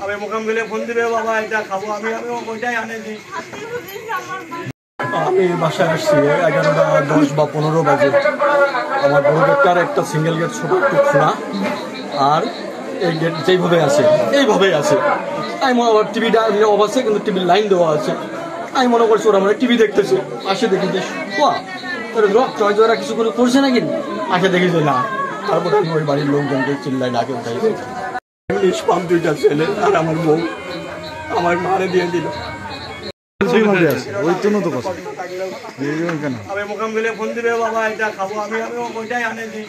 আমি মোকাম গেলে ফোন দিবে বাবা এটা খাবো আমি ওইটাই আনে দিই। আমি বাসায় আসছি 11:10 বা 15 বাজে। আমার বড় গেটটার একটা সিঙ্গেল গেট ছোট একটু খোলা, আর এই গেট যেইভাবে আছে এইভাবেই আছে। আমি মনে আবার টিভিটা অফ আছে, কিন্তু টিভির লাইন দেওয়া আছে। আমি মনে করছি ওরা মানে টিভি দেখতেছে। আসে দেখি যে ওরা কিছু করে করছে নাকি, আসে দেখি যে না। তারপরে আমি ওই বাড়ির লোকজনকে চিল্লায় ডাকে উঠাইছি। ইংলিশ পাম্প 2টা ছেলে আর আমার বউ আমার মারে দিয়ে দিল। আমি মোকাম গেলে ফোন দিবে বাবা এটা খাবো আমি ওইটাই আনে দিই।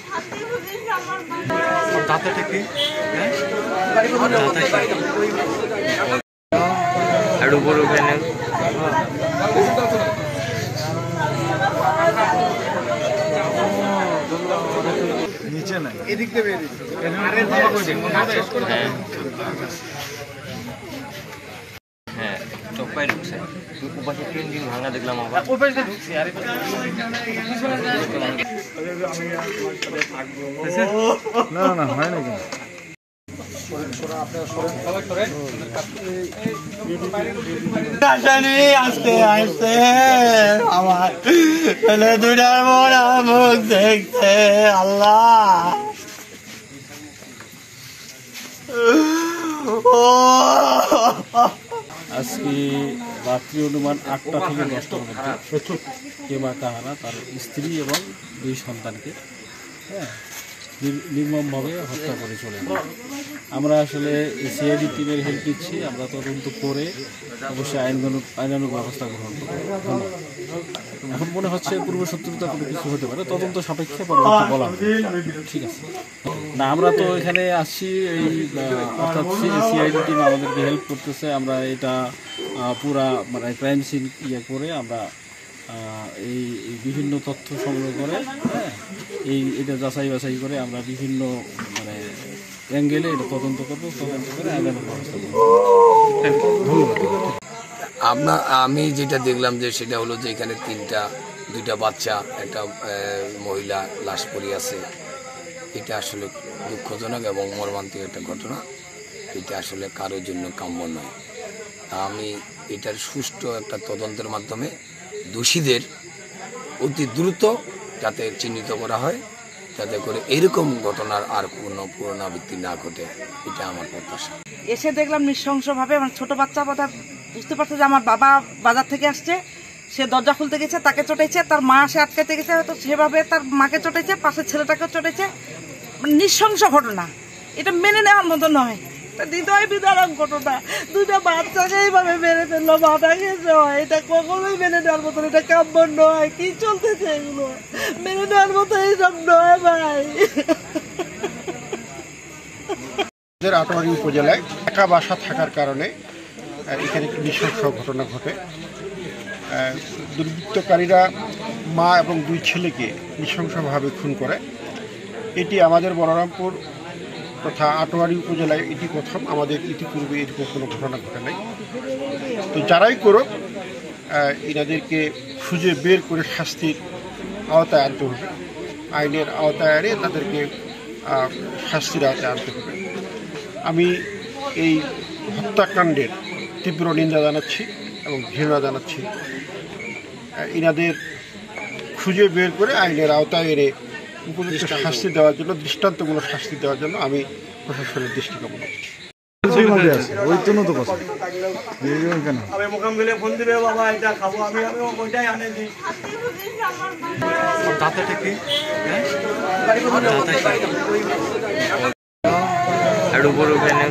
নিচে নাই এদিক থেকে হ্যাঁ চোপায় ঢুকছে উপাশে ট্রেন দিন ভাঙা দেখলাম আবার ঢুকছে আর না হয় না কেন আসতে আসতে আমার ছেলে দুটার মোড়া মুখ দেখতে আল্লাহ। আজকে রাত্রি অনুমান 8টা থেকে 10টার মধ্যে কেমা কাহারা তার স্ত্রী এবং 2 সন্তানকে নির্মমভাবে হত্যা করে চলে যায়। আমরা আসলে সিআইডি টিমের হেল্প নিচ্ছি, আমরা তদন্ত করে অবশ্যই আইনানুগ ব্যবস্থা গ্রহণ করব। এখন মনে হচ্ছে পূর্ব শত্রুতা কোনো কিছু হতে পারে, তদন্ত সাপেক্ষে পরবর্তী বলা হবে। ঠিক আছে না, আমরা তো এখানে আসছি এই অর্থাৎ সিআইডি টিম আমাদেরকে হেল্প করতেছে। আমরা এটা পুরা মানে ক্রাইম সিন করে আমরা এই বিভিন্ন তথ্য সংগ্রহ করে এটা যাচাই বাছাই করে আমরা বিভিন্ন মানে অ্যাঙ্গেলে এটা তদন্ত করবো, তদন্ত করে আইনানুগ ব্যবস্থা করবো। ধন্যবাদ। আমি যেটা দেখলাম যে সেটা হলো যে এখানে 2টা বাচ্চা, একটা মহিলা লাশ পড়ে আছে। এটা আসলে দুঃখজনক এবং মর্মান্তিক একটা ঘটনা। এটা আসলে কারোর জন্য কাম্য নয়। আমি এটার সুষ্ঠু একটা তদন্তের মাধ্যমে দোষীদের অতি দ্রুত যাতে চিহ্নিত করা হয়, যাতে করে এরকম ঘটনার আর কোনো পুনরাবৃত্তি না ঘটে, এটা আমার প্রত্যাশা। এসে দেখলাম নৃশংসভাবে আমার ছোট বাচ্চা কথা বুঝতে পারছে যে আমার বাবা বাজার থেকে আসছে, সে দরজা খুলতে গেছে, তাকে চটেছে, তার মা সে আটকাতে গেছে, হয়তো সেভাবে তার মাকে চটেছে, পাশের ছেলেটাকেও চটেছে। নৃশংস ঘটনা, এটা মেনে নেওয়ার মতো নয়। হৃদয় বিদারক ঘটনা, 2টা বাচ্চাকে এইভাবে মেরে ফেললো, মাথা খেয়েছে। এটা কখনোই মেনে নেওয়ার মতো, এটা কাম্য নয়। কি চলতেছে এগুলো? মেনে নেওয়ার মতো এইসব নয় ভাই। আটোয়ারী উপজেলায় একা বাসা থাকার কারণে এখানে একটি নৃশংস ঘটনা ঘটে। দুর্বৃত্তকারীরা মা এবং 2 ছেলেকে নৃশংসভাবে খুন করে। এটি আমাদের বলরামপুর তথা আটোয়ারী উপজেলায় এটি প্রথম। আমাদের ইতিপূর্বে এরকম কোনো ঘটনা ঘটে নাই। তো যারাই করুক এনাদেরকে খুঁজে বের করে শাস্তির আওতায় আনতে হবে, আইনের আওতায় এনে তাদেরকে শাস্তির আওতায় আনতে হবে। আমি এই হত্যাকাণ্ডের তীব্র নিন্দা জানাচ্ছি এবং ঘৃণা জানাচ্ছি। এনাদের খুঁজে বের করে আইনের আওতায় এনে উপযুক্ত শাস্তি দেওয়ার জন্য, দৃষ্টান্তমূলক শাস্তি দেওয়ার জন্য আমি প্রশাসনের দৃষ্টি কামনা করছি। আমি মোকাম গেলে ফোন দিবে বাবা এটা খাবো আমি ওইটাই আনে দিই। আর উপর ওখানে